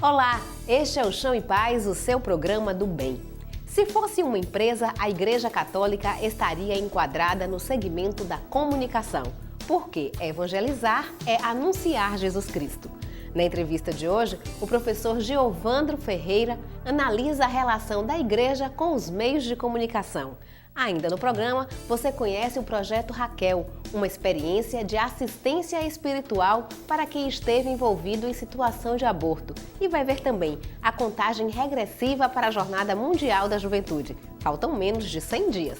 Olá, este é o Chão e Paz, o seu programa do bem. Se fosse uma empresa, a Igreja Católica estaria enquadrada no segmento da comunicação, porque evangelizar é anunciar Jesus Cristo. Na entrevista de hoje, o professor Giovandro Ferreira analisa a relação da igreja com os meios de comunicação. Ainda no programa, você conhece o Projeto Raquel, uma experiência de assistência espiritual para quem esteve envolvido em situação de aborto. E vai ver também a contagem regressiva para a Jornada Mundial da Juventude. Faltam menos de 100 dias.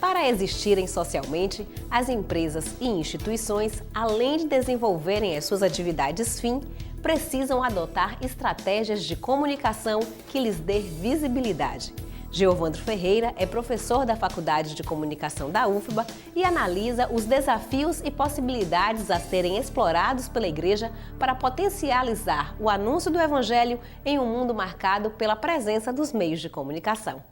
Para existirem socialmente, as empresas e instituições, além de desenvolverem as suas atividades fim, precisam adotar estratégias de comunicação que lhes dê visibilidade. Giovandro Ferreira é professor da Faculdade de Comunicação da UFBA e analisa os desafios e possibilidades a serem explorados pela Igreja para potencializar o anúncio do Evangelho em um mundo marcado pela presença dos meios de comunicação.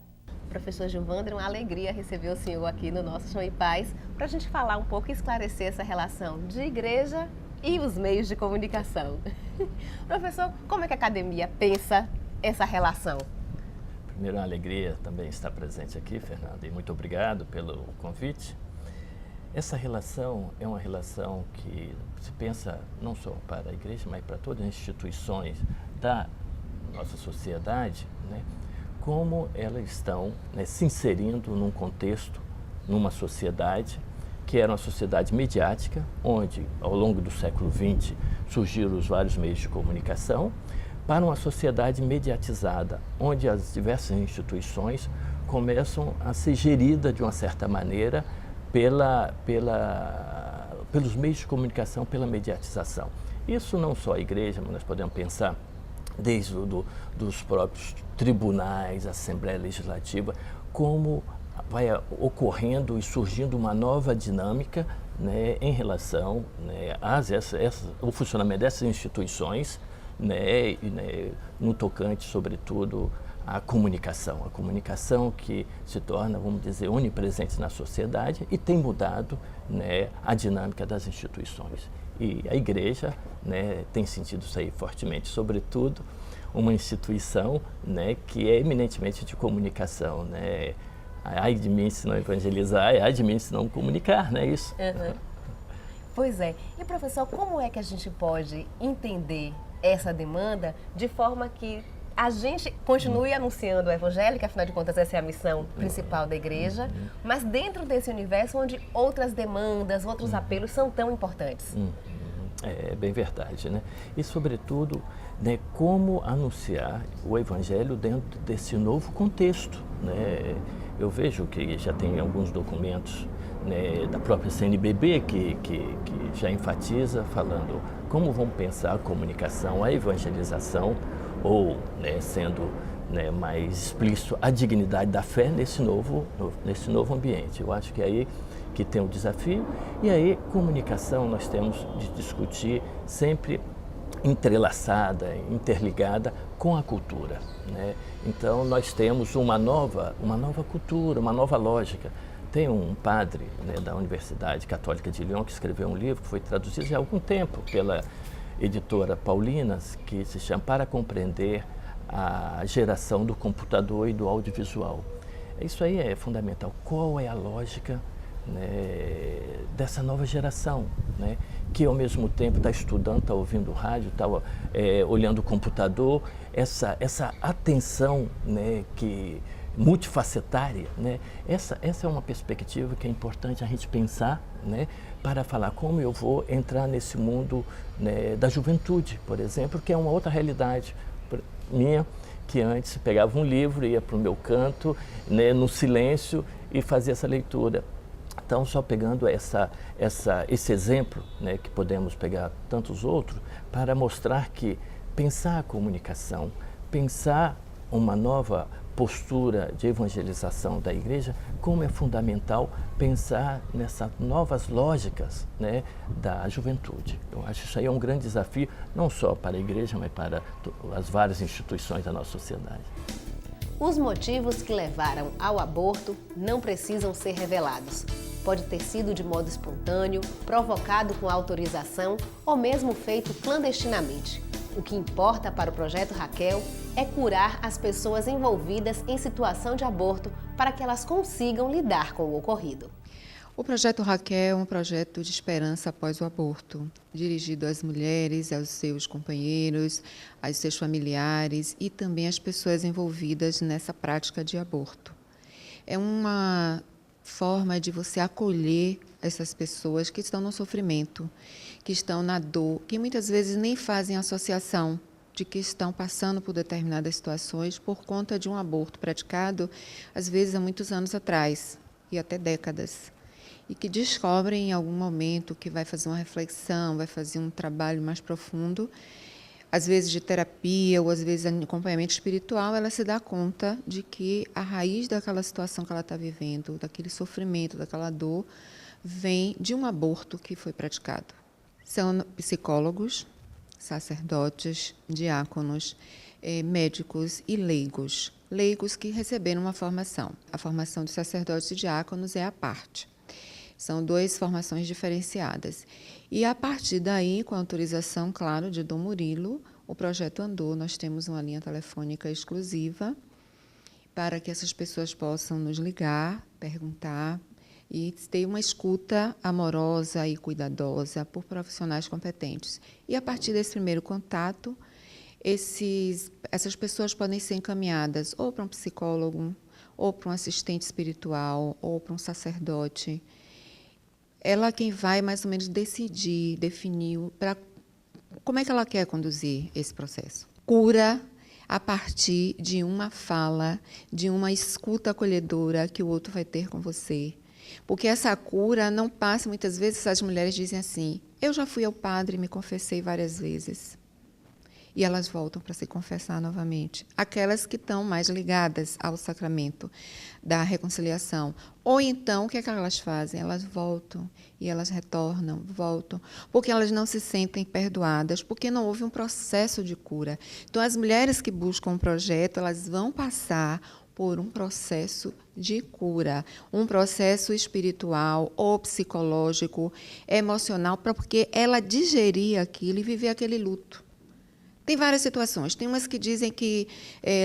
Professor Giovandro, é uma alegria receber o senhor aqui no nosso Chão e Paz para a gente falar um pouco e esclarecer essa relação de igreja e os meios de comunicação. Professor, como é que a academia pensa essa relação? Primeiro, uma alegria também estar presente aqui, Fernanda, e muito obrigado pelo convite. Essa relação é uma relação que se pensa não só para a igreja, mas para todas as instituições da nossa sociedade, né? Como elas estão, né, se inserindo num contexto, numa sociedade que era uma sociedade mediática, onde ao longo do século XX surgiram os vários meios de comunicação, para uma sociedade mediatizada, onde as diversas instituições começam a ser geridas de uma certa maneira pelos meios de comunicação, pela mediatização. Isso não só a igreja, mas nós podemos pensar desde dos próprios tribunais, Assembleia Legislativa, como vai ocorrendo e surgindo uma nova dinâmica, né, em relação, né, ao funcionamento dessas instituições, né, no tocante, sobretudo, à comunicação. A comunicação que se torna, vamos dizer, onipresente na sociedade e tem mudado, né, a dinâmica das instituições. E a igreja, né, tem sentido isso aí fortemente, sobretudo uma instituição, né, que é eminentemente de comunicação, né? Ai de mim se não evangelizar, ai de mim se não comunicar, não é isso? Uhum. Pois é. E professor, como é que a gente pode entender essa demanda de forma que a gente continue anunciando o Evangelho, que afinal de contas essa é a missão principal da igreja, mas dentro desse universo onde outras demandas, outros apelos são tão importantes? É bem verdade, né? E sobretudo, né, como anunciar o Evangelho dentro desse novo contexto, né? Eu vejo que já tem alguns documentos, né, da própria CNBB que já enfatiza falando como vão pensar a comunicação, a evangelização ou, né, sendo, né, mais explícito, a dignidade da fé nesse novo ambiente. Eu acho que é aí que tem o desafio. E aí, comunicação nós temos de discutir sempre entrelaçada, interligada com a cultura, né? Então, nós temos uma nova cultura, uma nova lógica. Tem um padre, né, da Universidade Católica de Lyon que escreveu um livro que foi traduzido já há algum tempo pela editora Paulinas, que se chama Para Compreender a Geração do Computador e do Audiovisual. Isso aí é fundamental. Qual é a lógica, né, dessa nova geração, né, que ao mesmo tempo está estudando, está ouvindo rádio, está olhando o computador, essa atenção, né, multifacetária, né, essa é uma perspectiva que é importante a gente pensar, né, para falar como eu vou entrar nesse mundo, né, da juventude, por exemplo, que é uma outra realidade minha, que antes pegava um livro, ia para o meu canto, né, no silêncio e fazia essa leitura. Então, só pegando esse exemplo, né, que podemos pegar tantos outros, para mostrar que pensar a comunicação, pensar uma nova postura de evangelização da igreja, como é fundamental pensar nessas novas lógicas, né, da juventude. Eu acho que isso aí é um grande desafio, não só para a igreja, mas para as várias instituições da nossa sociedade. Os motivos que levaram ao aborto não precisam ser revelados. pode ter sido de modo espontâneo, provocado com autorização ou mesmo feito clandestinamente. O que importa para o Projeto Raquel é curar as pessoas envolvidas em situação de aborto para que elas consigam lidar com o ocorrido. O Projeto Raquel é um projeto de esperança após o aborto, dirigido às mulheres, aos seus companheiros, aos seus familiares e também às pessoas envolvidas nessa prática de aborto. É uma forma de você acolher essas pessoas que estão no sofrimento, que estão na dor, que muitas vezes nem fazem associação de que estão passando por determinadas situações por conta de um aborto praticado, às vezes há muitos anos atrás e até décadas. E que descobrem em algum momento que vai fazer uma reflexão, vai fazer um trabalho mais profundo, às vezes de terapia ou às vezes de acompanhamento espiritual, ela se dá conta de que a raiz daquela situação que ela está vivendo, daquele sofrimento, daquela dor, vem de um aborto que foi praticado. São psicólogos, sacerdotes, diáconos, médicos e leigos. Leigos que receberam uma formação. A formação de sacerdotes e diáconos é à parte. São duas formações diferenciadas. E, a partir daí, com a autorização, claro, de Dom Murilo, o projeto andou. Nós temos uma linha telefônica exclusiva para que essas pessoas possam nos ligar, perguntar e ter uma escuta amorosa e cuidadosa por profissionais competentes. E, a partir desse primeiro contato, essas pessoas podem ser encaminhadas ou para um psicólogo, ou para um assistente espiritual, ou para um sacerdote. Ela é quem vai mais ou menos decidir, definir como é que ela quer conduzir esse processo. Cura a partir de uma fala, de uma escuta acolhedora que o outro vai ter com você. Porque essa cura não passa, muitas vezes as mulheres dizem assim, eu já fui ao padre e me confessei várias vezes. E elas voltam para se confessar novamente. Aquelas que estão mais ligadas ao sacramento da reconciliação. Ou então, o que é que elas fazem? Elas voltam e elas retornam, voltam, porque elas não se sentem perdoadas, porque não houve um processo de cura. Então, as mulheres que buscam um projeto, elas vão passar por um processo de cura, um processo espiritual ou psicológico, emocional, porque ela digerir aquilo e viver aquele luto. Tem várias situações. Tem umas que dizem que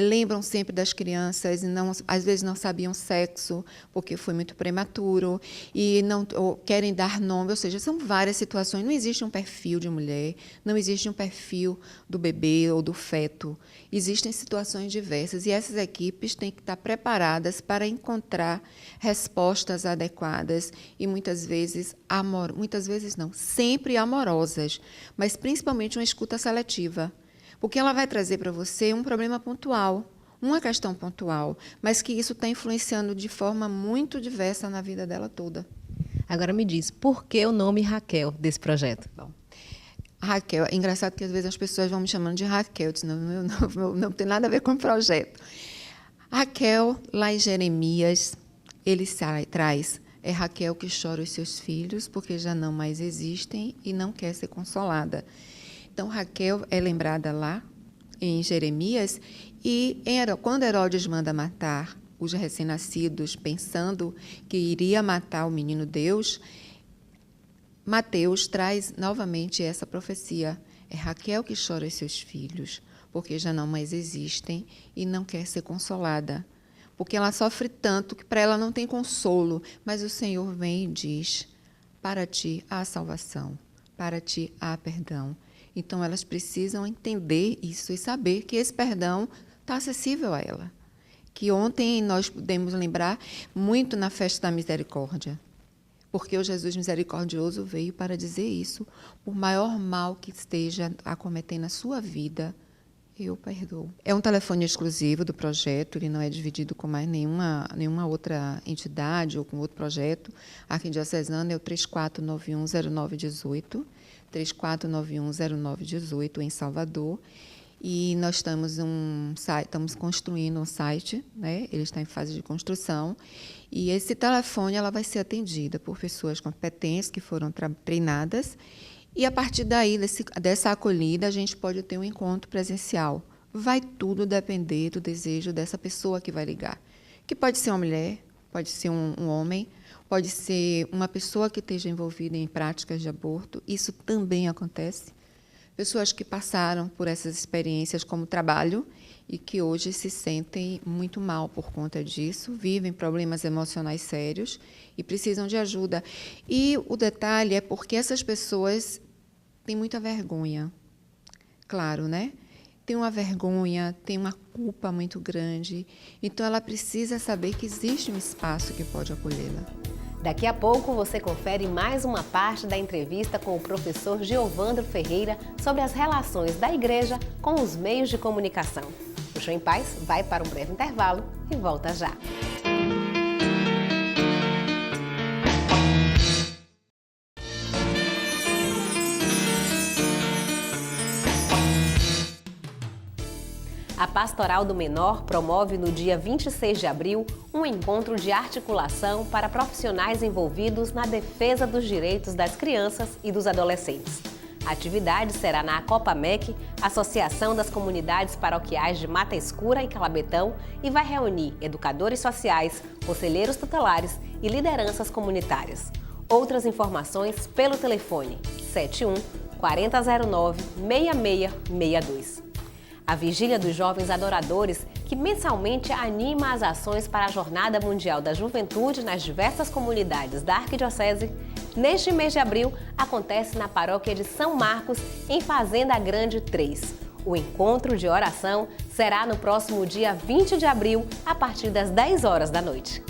lembram sempre das crianças e às vezes não sabiam sexo, porque foi muito prematuro, e não querem dar nome, ou seja, são várias situações. Não existe um perfil de mulher, não existe um perfil do bebê ou do feto. Existem situações diversas e essas equipes têm que estar preparadas para encontrar respostas adequadas e muitas vezes não, sempre amorosas, mas principalmente uma escuta seletiva. Porque ela vai trazer para você um problema pontual, uma questão pontual, mas que isso está influenciando de forma muito diversa na vida dela toda. Agora me diz, por que o nome Raquel desse projeto? Bom, Raquel, é engraçado que às vezes as pessoas vão me chamando de Raquel, não tem nada a ver com o projeto. Raquel, lá em Jeremias, ele traz, é Raquel que chora os seus filhos porque já não mais existem e não quer ser consolada. Então, Raquel é lembrada lá em Jeremias e quando Herodes manda matar os recém-nascidos, pensando que iria matar o menino Deus, Mateus traz novamente essa profecia. É Raquel que chora os seus filhos, porque já não mais existem e não quer ser consolada. Porque ela sofre tanto que para ela não tem consolo, mas o Senhor vem e diz, para ti há salvação, para ti há perdão. Então, elas precisam entender isso e saber que esse perdão está acessível a ela. Que ontem nós pudemos lembrar muito na festa da misericórdia. Porque o Jesus misericordioso veio para dizer isso. Por maior mal que esteja acometendo a sua vida, eu perdoo. É um telefone exclusivo do projeto, ele não é dividido com mais nenhuma outra entidade ou com outro projeto. A Arquidiocesana é o 34910918. 34910918, em Salvador. E nós estamos construindo um site, né? Ele está em fase de construção. E esse telefone ela vai ser atendida por pessoas competentes que foram treinadas. E, a partir daí, dessa acolhida, a gente pode ter um encontro presencial. Vai tudo depender do desejo dessa pessoa que vai ligar. Que pode ser uma mulher, pode ser um homem, pode ser uma pessoa que esteja envolvida em práticas de aborto. Isso também acontece. Pessoas que passaram por essas experiências como trabalho e que hoje se sentem muito mal por conta disso, vivem problemas emocionais sérios e precisam de ajuda. E o detalhe é porque essas pessoas têm muita vergonha. Claro, né? Tem uma vergonha, tem uma culpa muito grande. Então, ela precisa saber que existe um espaço que pode acolhê-la. Daqui a pouco você confere mais uma parte da entrevista com o professor Giovandro Ferreira sobre as relações da igreja com os meios de comunicação. O Show em Paz vai para um breve intervalo e volta já. A Pastoral do Menor promove no dia 26 de abril um encontro de articulação para profissionais envolvidos na defesa dos direitos das crianças e dos adolescentes. A atividade será na Acopamec, Associação das Comunidades Paroquiais de Mata Escura e Calabetão, e vai reunir educadores sociais, conselheiros tutelares e lideranças comunitárias. Outras informações pelo telefone 71 4009 6662. A Vigília dos Jovens Adoradores, que mensalmente anima as ações para a Jornada Mundial da Juventude nas diversas comunidades da Arquidiocese, neste mês de abril acontece na paróquia de São Marcos, em Fazenda Grande 3. O encontro de oração será no próximo dia 20 de abril, a partir das 10 horas da noite.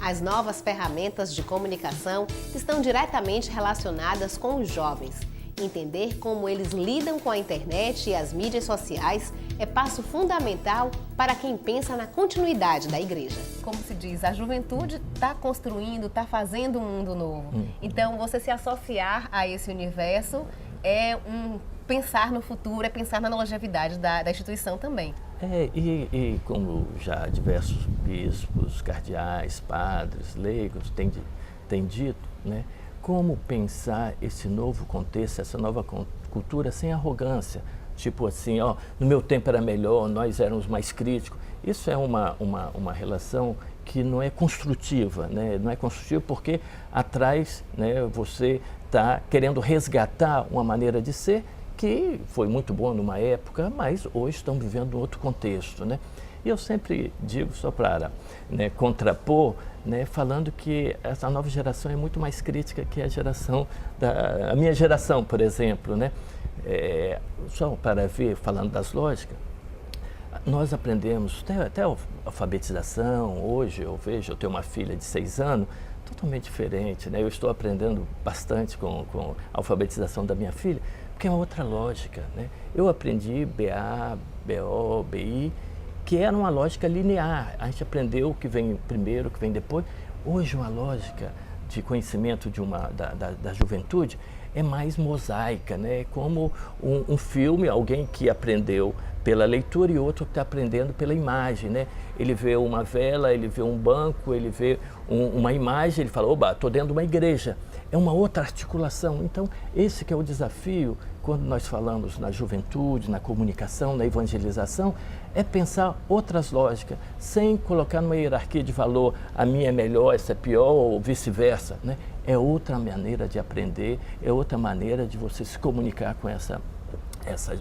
As novas ferramentas de comunicação estão diretamente relacionadas com os jovens. Entender como eles lidam com a internet e as mídias sociais é passo fundamental para quem pensa na continuidade da igreja. Como se diz, a juventude está construindo, está fazendo um mundo novo. Então, você se associar a esse universo é pensar no futuro, é pensar na longevidade da instituição também. E como já diversos bispos, cardeais, padres, leigos têm dito, né? Como pensar esse novo contexto, essa nova cultura sem arrogância. Tipo assim, ó, no meu tempo era melhor, nós éramos mais críticos. Isso é uma relação que não é construtiva, né? Não é construtiva porque atrás, né, você está querendo resgatar uma maneira de ser que foi muito boa numa época, mas hoje estamos vivendo um outro contexto, né? E eu sempre digo, só para, né, contrapor, né, falando que essa nova geração é muito mais crítica que a minha geração, por exemplo, né? Só para ver, falando das lógicas, nós aprendemos, até a alfabetização, hoje eu tenho uma filha de 6 anos, totalmente diferente, né? Eu estou aprendendo bastante com a alfabetização da minha filha, porque é outra lógica, né? Eu aprendi BA, BO, BI, que era uma lógica linear. A gente aprendeu o que vem primeiro, o que vem depois. Hoje, uma lógica de conhecimento da juventude é mais mosaica, né? Como um filme, alguém que aprendeu pela leitura e outro que está aprendendo pela imagem, né? Ele vê uma vela, ele vê um banco, ele vê uma imagem, ele fala, oba, estou dentro de uma igreja. É uma outra articulação. Então, esse que é o desafio, quando nós falamos na juventude, na comunicação, na evangelização, é pensar outras lógicas, sem colocar numa hierarquia de valor, a minha é melhor, essa é pior, ou vice-versa, né? É outra maneira de aprender, é outra maneira de você se comunicar com essa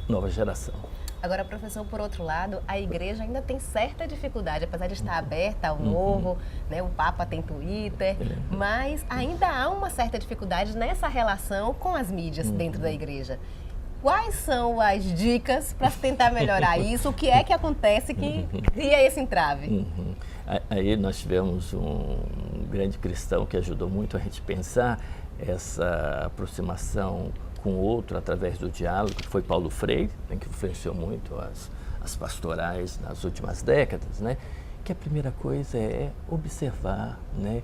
nova geração. Agora, professor, por outro lado, a igreja ainda tem certa dificuldade, apesar de estar aberta ao novo, né? O Papa tem Twitter, mas ainda há uma certa dificuldade nessa relação com as mídias dentro da igreja. Quais são as dicas para tentar melhorar isso? O que é que acontece que cria esse entrave? Aí nós tivemos um grande cristão que ajudou muito a gente pensar essa aproximação com o outro através do diálogo, que foi Paulo Freire, né, que influenciou muito as pastorais nas últimas décadas, né? Que a primeira coisa é observar, né,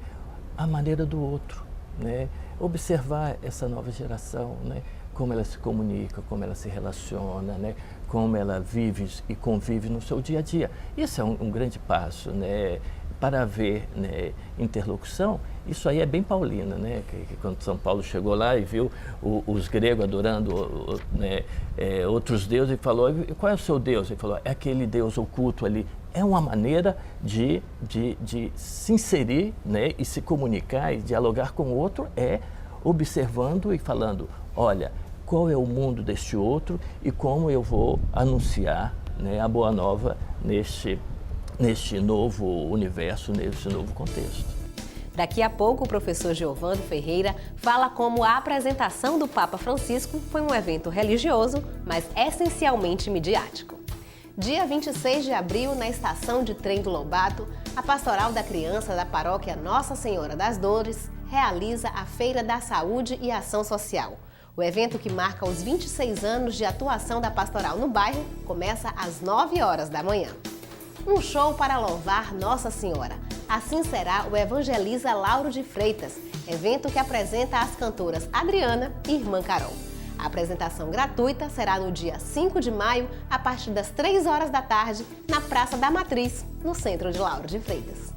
a maneira do outro, né? Observar essa nova geração, né? Como ela se comunica, como ela se relaciona, né? Como ela vive e convive no seu dia a dia. Isso é um grande passo, né? Para haver, né, interlocução. Isso aí é bem paulina, né? Que quando São Paulo chegou lá e viu os gregos adorando, né, outros deuses, ele falou, qual é o seu Deus? Ele falou, é aquele Deus oculto ali é uma maneira de se inserir, né, e se comunicar e dialogar com o outro, observando e falando, olha, qual é o mundo deste outro e como eu vou anunciar, né, a boa nova neste novo universo, neste novo contexto. Daqui a pouco, o professor Giovando Ferreira fala como a apresentação do Papa Francisco foi um evento religioso, mas essencialmente midiático. Dia 26 de abril, na estação de trem do Lobato, a Pastoral da Criança da Paróquia Nossa Senhora das Dores realiza a Feira da Saúde e Ação Social. O evento, que marca os 26 anos de atuação da pastoral no bairro, começa às 9 horas da manhã. Um show para louvar Nossa Senhora. Assim será o Evangeliza Lauro de Freitas, evento que apresenta as cantoras Adriana e Irmã Carol. A apresentação gratuita será no dia 5 de maio, a partir das 3 horas da tarde, na Praça da Matriz, no centro de Lauro de Freitas.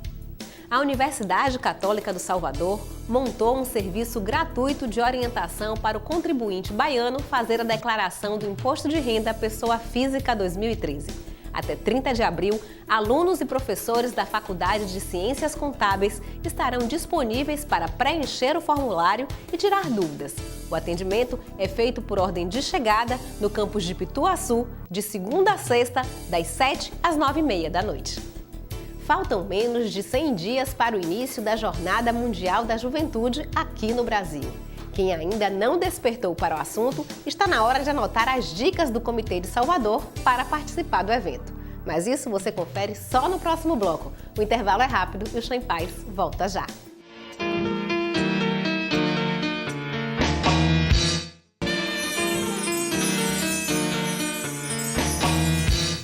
A Universidade Católica do Salvador montou um serviço gratuito de orientação para o contribuinte baiano fazer a declaração do Imposto de Renda à Pessoa Física 2013. Até 30 de abril, alunos e professores da Faculdade de Ciências Contábeis estarão disponíveis para preencher o formulário e tirar dúvidas. O atendimento é feito por ordem de chegada no campus de Pituaçu, de segunda a sexta, das 7 às 9h30 da noite. Faltam menos de 100 dias para o início da Jornada Mundial da Juventude aqui no Brasil. Quem ainda não despertou para o assunto, está na hora de anotar as dicas do Comitê de Salvador para participar do evento. Mas isso você confere só no próximo bloco. O intervalo é rápido e o Chá em Paz volta já.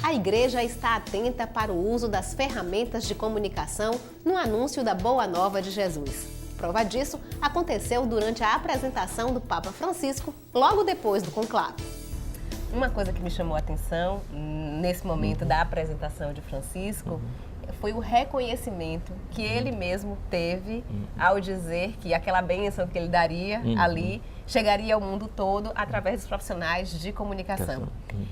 A igreja está atenta para o uso das ferramentas de comunicação no anúncio da Boa Nova de Jesus. Prova disso aconteceu durante a apresentação do Papa Francisco, logo depois do conclave. Uma coisa que me chamou a atenção nesse momento da apresentação de Francisco foi o reconhecimento que ele mesmo teve ao dizer que aquela bênção que ele daria ali chegaria ao mundo todo através dos profissionais de comunicação.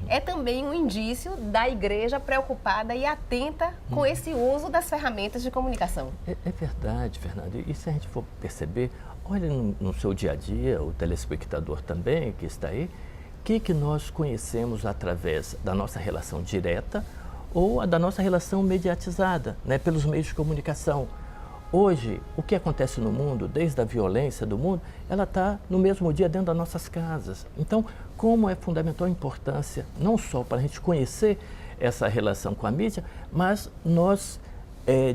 É também um indício da igreja preocupada e atenta com esse uso das ferramentas de comunicação. É verdade, Fernanda. E se a gente for perceber, olha no seu dia a dia, o telespectador também que está aí, o que nós conhecemos através da nossa relação direta ou da nossa relação mediatizada, né, pelos meios de comunicação. Hoje, o que acontece no mundo, desde a violência do mundo, ela está no mesmo dia dentro das nossas casas. Então, como é fundamental a importância, não só para a gente conhecer essa relação com a mídia, mas nós,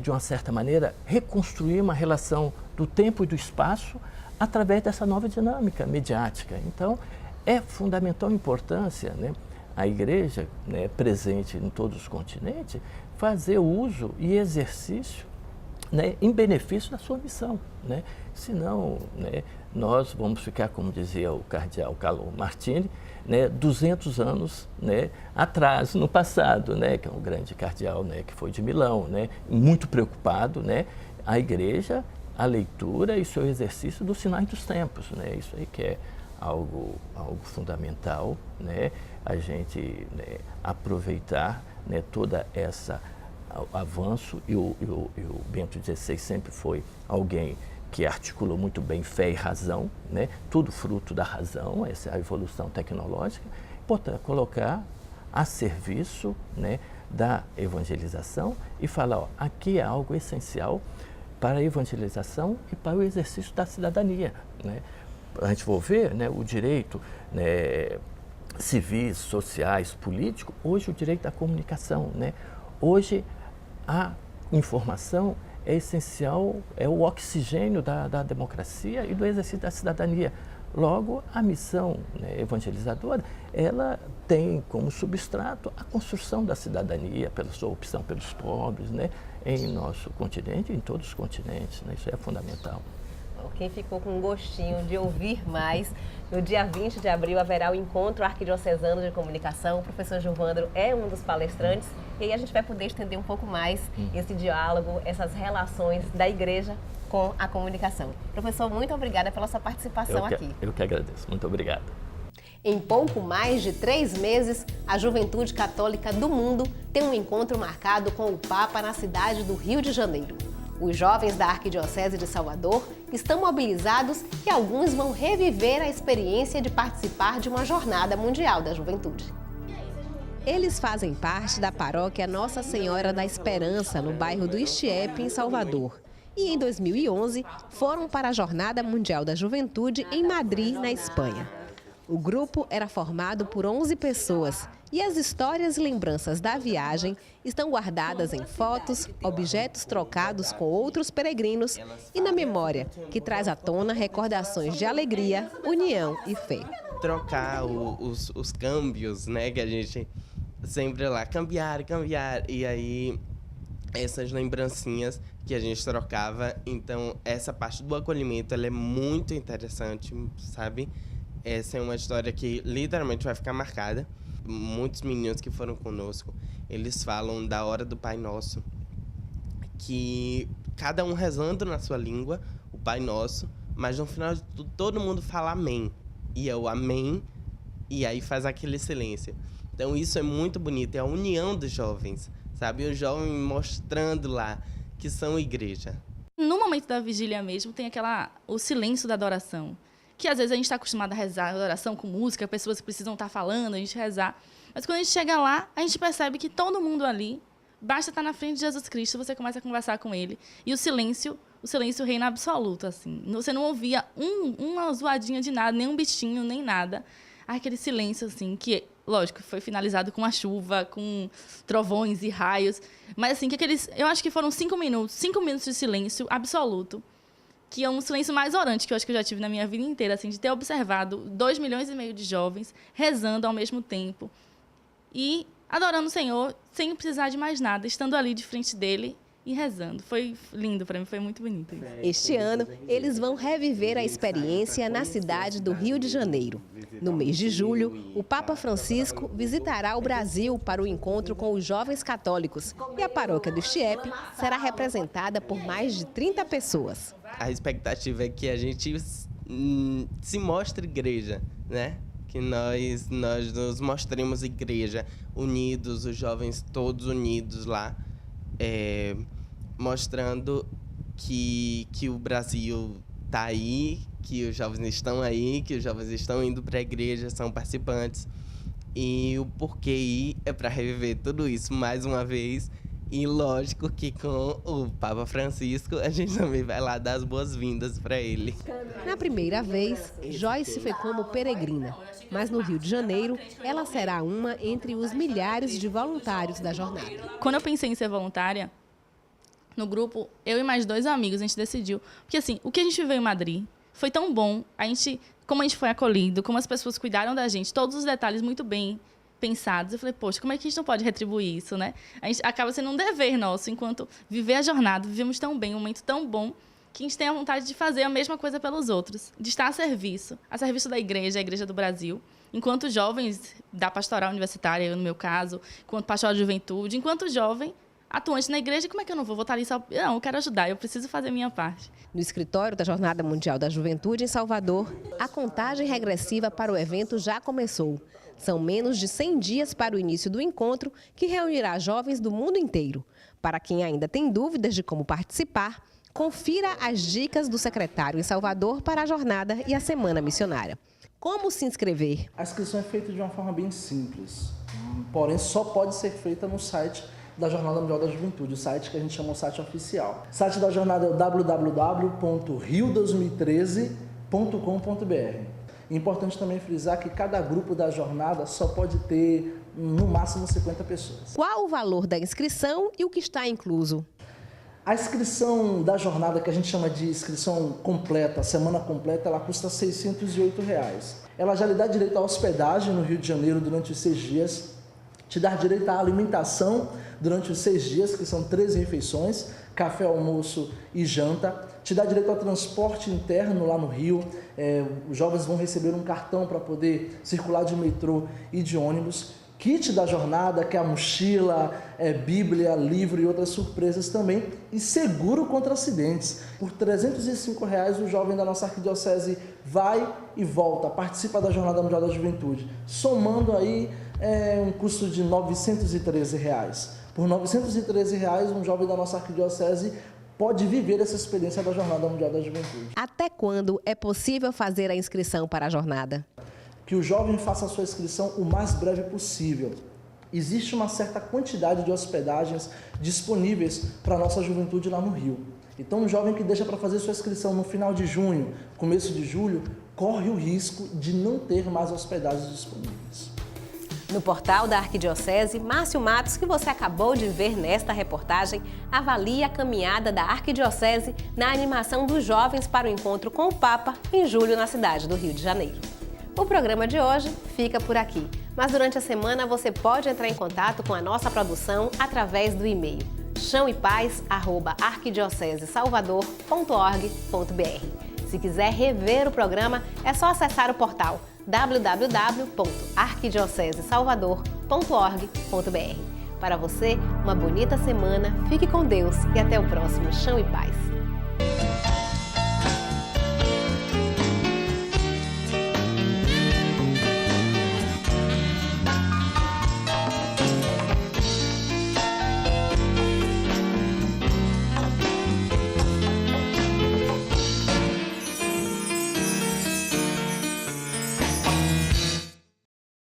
de uma certa maneira, reconstruir uma relação do tempo e do espaço através dessa nova dinâmica mediática. Então, é fundamental a importância, né, a igreja, né, presente em todos os continentes, fazer uso e exercício, né, em benefício da sua missão, né? Senão, né, nós vamos ficar, como dizia o cardeal Carlo Martini, né, 200 anos, né, atrás, no passado, né, que é um grande cardeal, né, que foi de Milão, né, muito preocupado, né, a igreja, a leitura e o seu exercício dos sinais dos tempos, né? Isso aí que é algo fundamental, né? A gente, né, aproveitar, né, toda essa avanço e o Bento XVI sempre foi alguém que articulou muito bem fé e razão, né? Tudo fruto da razão, essa é a evolução tecnológica, portanto, colocar a serviço, né, da evangelização e falar, ó, aqui é algo essencial para a evangelização e para o exercício da cidadania, né? A gente for ver, né, o direito, né, civis, sociais, político, hoje o direito da comunicação, né? Hoje a informação é essencial, é o oxigênio da democracia e do exercício da cidadania. Logo, a missão, né, evangelizadora, ela tem como substrato a construção da cidadania, pela sua opção pelos pobres, né, em nosso continente e em todos os continentes, né? Isso é fundamental. Quem ficou com gostinho de ouvir mais, no dia 20 de abril haverá o Encontro Arquidiocesano de Comunicação. O professor Giovandro é um dos palestrantes e aí a gente vai poder estender um pouco mais esse diálogo, essas relações da igreja com a comunicação. Professor, muito obrigada pela sua participação aqui. Eu que agradeço. Muito obrigado. Em pouco mais de 3 meses, a juventude católica do mundo tem um encontro marcado com o Papa na cidade do Rio de Janeiro. Os jovens da Arquidiocese de Salvador estão mobilizados e alguns vão reviver a experiência de participar de uma jornada mundial da juventude. Eles fazem parte da paróquia Nossa Senhora da Esperança, no bairro do Ixiepe, em Salvador. E em 2011, foram para a Jornada Mundial da Juventude em Madrid, na Espanha. O grupo era formado por 11 pessoas e as histórias e lembranças da viagem estão guardadas em fotos, objetos trocados com outros peregrinos e na memória, que traz à tona recordações de alegria, união e fé. Trocar os câmbios, né, que a gente sempre lá, cambiar, e aí essas lembrancinhas que a gente trocava. Então, essa parte do acolhimento, ela é muito interessante, sabe? Essa é uma história que literalmente vai ficar marcada. Muitos meninos que foram conosco, eles falam da hora do Pai Nosso, que cada um rezando na sua língua, o Pai Nosso, mas no final de tudo, todo mundo fala amém. E é o amém, e aí faz aquele silêncio. Então isso é muito bonito, é a união dos jovens, sabe? Os jovens mostrando lá que são igreja. No momento da vigília mesmo, tem o silêncio da adoração. Que às vezes a gente está acostumado a rezar a adoração com música, pessoas que precisam estar falando, a gente rezar. Mas quando a gente chega lá, a gente percebe que todo mundo ali, basta estar na frente de Jesus Cristo, você começa a conversar com ele. E o silêncio reina absoluto, assim. Você não ouvia uma zoadinha de nada, nem um bichinho, nem nada. Aquele silêncio, assim, que, lógico, foi finalizado com a chuva, com trovões e raios. Mas, assim, eu acho que foram 5 minutos de silêncio absoluto. Que é um silêncio mais orante que eu acho que eu já tive na minha vida inteira, assim, de ter observado 2,5 milhões de jovens rezando ao mesmo tempo e adorando o Senhor sem precisar de mais nada, estando ali de frente dele e rezando. Foi lindo para mim, foi muito bonito isso. Este ano, eles vão reviver a experiência na cidade do Rio de Janeiro. No mês de julho, o Papa Francisco visitará o Brasil para o encontro com os jovens católicos e a paróquia do Ixiepe será representada por mais de 30 pessoas. A expectativa é que a gente se mostre igreja, né? Que nós nos mostremos igreja, unidos, os jovens todos unidos lá, mostrando que o Brasil está aí, que os jovens estão aí, que os jovens estão indo para a igreja, são participantes. E o porquê ir é para reviver tudo isso mais uma vez. E lógico que com o Papa Francisco a gente também vai lá dar as boas-vindas para ele. Na primeira vez, Joyce foi como peregrina, mas no Rio de Janeiro ela será uma entre os milhares de voluntários da jornada. Quando eu pensei em ser voluntária, no grupo, eu e mais 2 amigos, a gente decidiu. Porque assim, o que a gente viveu em Madrid foi tão bom, como a gente foi acolhido, como as pessoas cuidaram da gente, todos os detalhes muito bem pensados. Eu falei, poxa, como é que a gente não pode retribuir isso, né? A gente acaba sendo um dever nosso, enquanto viver a jornada, vivemos tão bem, um momento tão bom, que a gente tem a vontade de fazer a mesma coisa pelos outros, de estar a serviço da igreja, a Igreja do Brasil, enquanto jovens da pastoral universitária, eu no meu caso, enquanto pastoral de juventude, enquanto jovem atuante na igreja, como é que eu não vou estar ali só? Não, eu quero ajudar, eu preciso fazer a minha parte. No escritório da Jornada Mundial da Juventude em Salvador, a contagem regressiva para o evento já começou. São menos de 100 dias para o início do encontro, que reunirá jovens do mundo inteiro. Para quem ainda tem dúvidas de como participar, confira as dicas do secretário em Salvador para a jornada e a Semana Missionária. Como se inscrever? A inscrição é feita de uma forma bem simples, porém só pode ser feita no site da Jornada Mundial da Juventude, o site que a gente chama o site oficial. O site da jornada é o www.rio2013.com.br. É importante também frisar que cada grupo da jornada só pode ter, no máximo, 50 pessoas. Qual o valor da inscrição e o que está incluso? A inscrição da jornada, que a gente chama de inscrição completa, semana completa, ela custa R$ 608. Ela já lhe dá direito à hospedagem no Rio de Janeiro durante os 6 dias, te dá direito à alimentação durante os 6 dias, que são 3 refeições, café, almoço e janta. Te dá direito ao transporte interno lá no Rio. Os jovens vão receber um cartão para poder circular de metrô e de ônibus. Kit da jornada, que é a mochila, Bíblia, livro e outras surpresas também. E seguro contra acidentes. Por R$ 305, o jovem da nossa arquidiocese vai e volta, participa da Jornada Mundial da Juventude, somando aí um custo de R$ 913. Por R$ 913, um jovem da nossa arquidiocese pode viver essa experiência da Jornada Mundial da Juventude. Até quando é possível fazer a inscrição para a jornada? Que o jovem faça a sua inscrição o mais breve possível. Existe uma certa quantidade de hospedagens disponíveis para a nossa juventude lá no Rio. Então, um jovem que deixa para fazer sua inscrição no final de junho, começo de julho, corre o risco de não ter mais hospedagens disponíveis. No portal da Arquidiocese, Márcio Matos, que você acabou de ver nesta reportagem, avalia a caminhada da Arquidiocese na animação dos jovens para o encontro com o Papa em julho na cidade do Rio de Janeiro. O programa de hoje fica por aqui, mas durante a semana você pode entrar em contato com a nossa produção através do e-mail chãoepaz@arquidiocesesalvador.org.br. Se quiser rever o programa, é só acessar o portal www.arquidiocesesalvador.org.br. Para você, uma bonita semana, fique com Deus e até o próximo Chão e Paz.